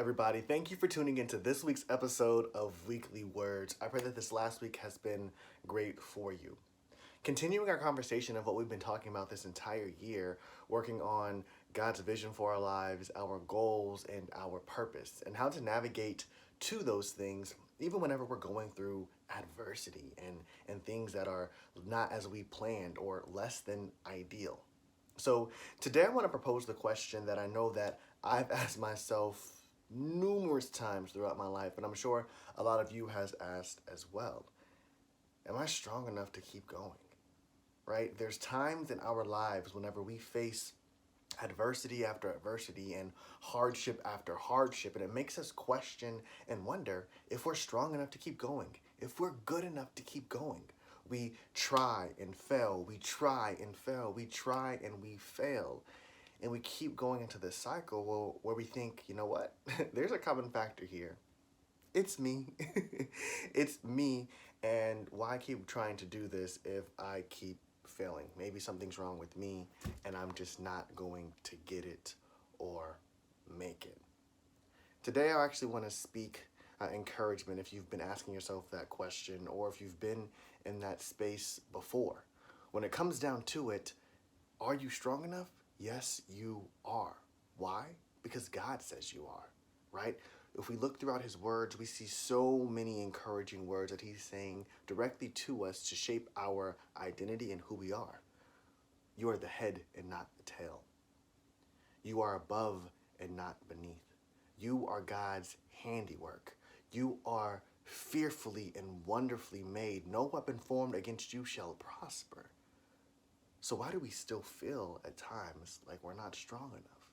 everybody. Thank you for tuning into this week's episode of Weekly Words. I pray that this last week has been great for you. Continuing our conversation of what we've been talking about this entire year, working on God's vision for our lives, our goals, and our purpose, and how to navigate to those things, even whenever we're going through adversity and things that are not as we planned or less than ideal. So today I want to propose the question that I know that I've asked myself numerous times throughout my life, and I'm sure a lot of you has asked as well. Am I strong enough to keep going? Right? There's times in our lives whenever we face adversity after adversity and hardship after hardship, and it makes us question and wonder if we're strong enough to keep going, if we're good enough to keep going. We try and fail, we try and fail, we try and we fail. And we keep going into this cycle where we think, you know what? There's a common factor here. It's me. It's me. And why keep trying to do this if I keep failing? Maybe something's wrong with me and I'm just not going to get it or make it. Today, I actually want to speak encouragement if you've been asking yourself that question or if you've been in that space before. When it comes down to it, are you strong enough? Yes, you are. Why? Because God says you are, right? If we look throughout his words, we see so many encouraging words that he's saying directly to us to shape our identity and who we are. You are the head and not the tail. You are above and not beneath. You are God's handiwork. You are fearfully and wonderfully made. No weapon formed against you shall prosper. So why do we still feel at times like we're not strong enough?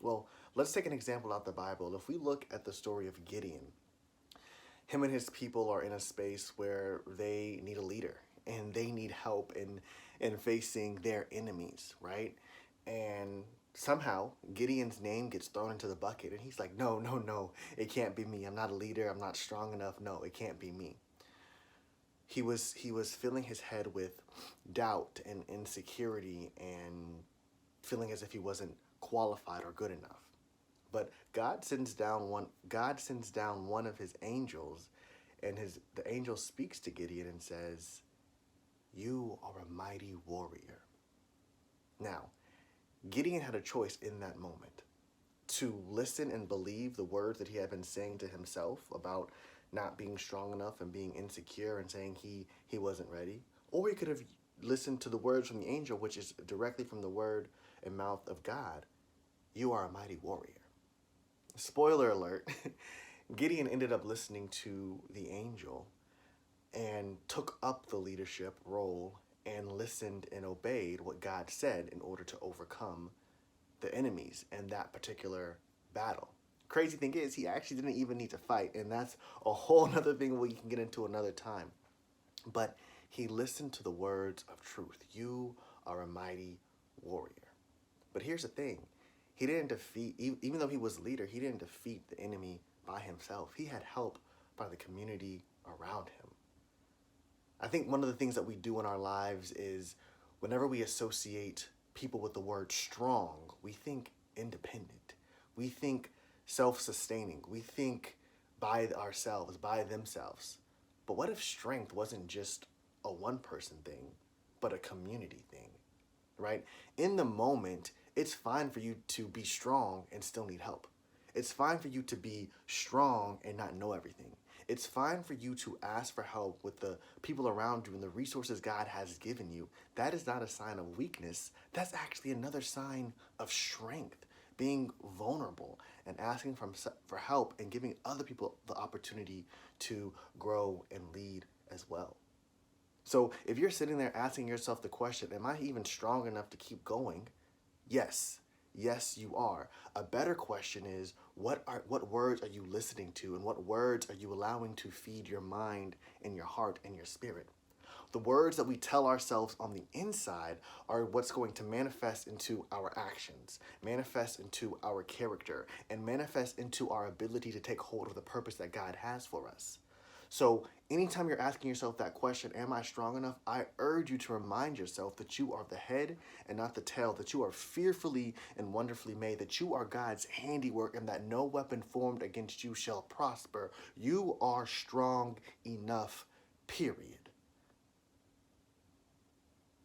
Well, let's take an example out the Bible. If we look at the story of Gideon, him and his people are in a space where they need a leader and they need help in facing their enemies, right? And somehow Gideon's name gets thrown into the bucket and he's like, no, it can't be me. I'm not a leader. I'm not strong enough. No, it can't be me. He was filling his head with doubt and insecurity and feeling as if he wasn't qualified or good enough. But God sends down one of his angels, and the angel speaks to Gideon and says, "You are a mighty warrior." Now, Gideon had a choice in that moment to listen and believe the words that he had been saying to himself about not being strong enough and being insecure and saying he wasn't ready. Or he could have listened to the words from the angel, which is directly from the word and mouth of God. You are a mighty warrior. Spoiler alert, Gideon ended up listening to the angel and took up the leadership role and listened and obeyed what God said in order to overcome the enemies in that particular battle. Crazy thing is, he actually didn't even need to fight, and that's a whole other thing we can get into another time. But he listened to the words of truth. You are a mighty warrior. But here's the thing. He didn't defeat, even though he was leader, he didn't defeat the enemy by himself. He had help by the community around him. I think one of the things that we do in our lives is whenever we associate people with the word strong, we think independent. We think self-sustaining. We think by ourselves, by themselves. But what if strength wasn't just a one-person thing, but a community thing, right? In the moment, it's fine for you to be strong and still need help. It's fine for you to be strong and not know everything. It's fine for you to ask for help with the people around you and the resources God has given you. That is not a sign of weakness. That's actually another sign of strength. Being vulnerable and asking for help and giving other people the opportunity to grow and lead as well. So if you're sitting there asking yourself the question, am I even strong enough to keep going? Yes, you are. A better question is, what words are you listening to and what words are you allowing to feed your mind and your heart and your spirit? The words that we tell ourselves on the inside are what's going to manifest into our actions, manifest into our character, and manifest into our ability to take hold of the purpose that God has for us. So anytime you're asking yourself that question, am I strong enough? I urge you to remind yourself that you are the head and not the tail, that you are fearfully and wonderfully made, that you are God's handiwork, and that no weapon formed against you shall prosper. You are strong enough, period.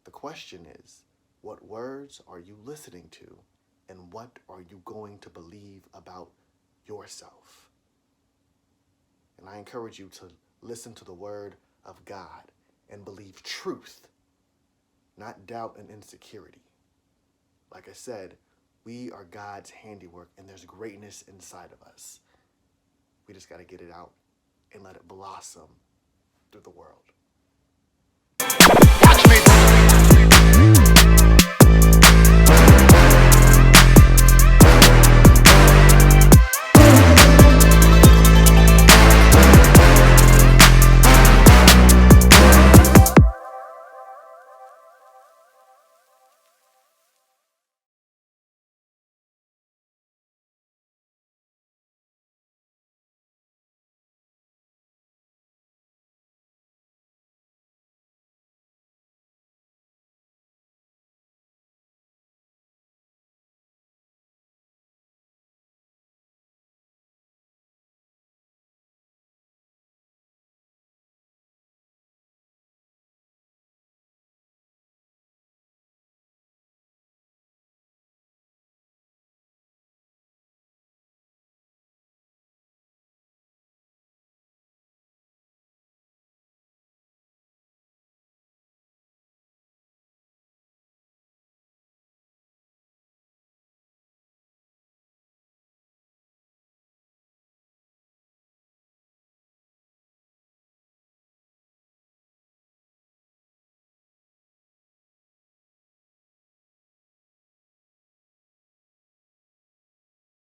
The question is, what words are you listening to, and what are you going to believe about yourself? And I encourage you to listen to the word of God and believe truth, not doubt and insecurity. Like I said, we are God's handiwork, and there's greatness inside of us. We just got to get it out and let it blossom through the world.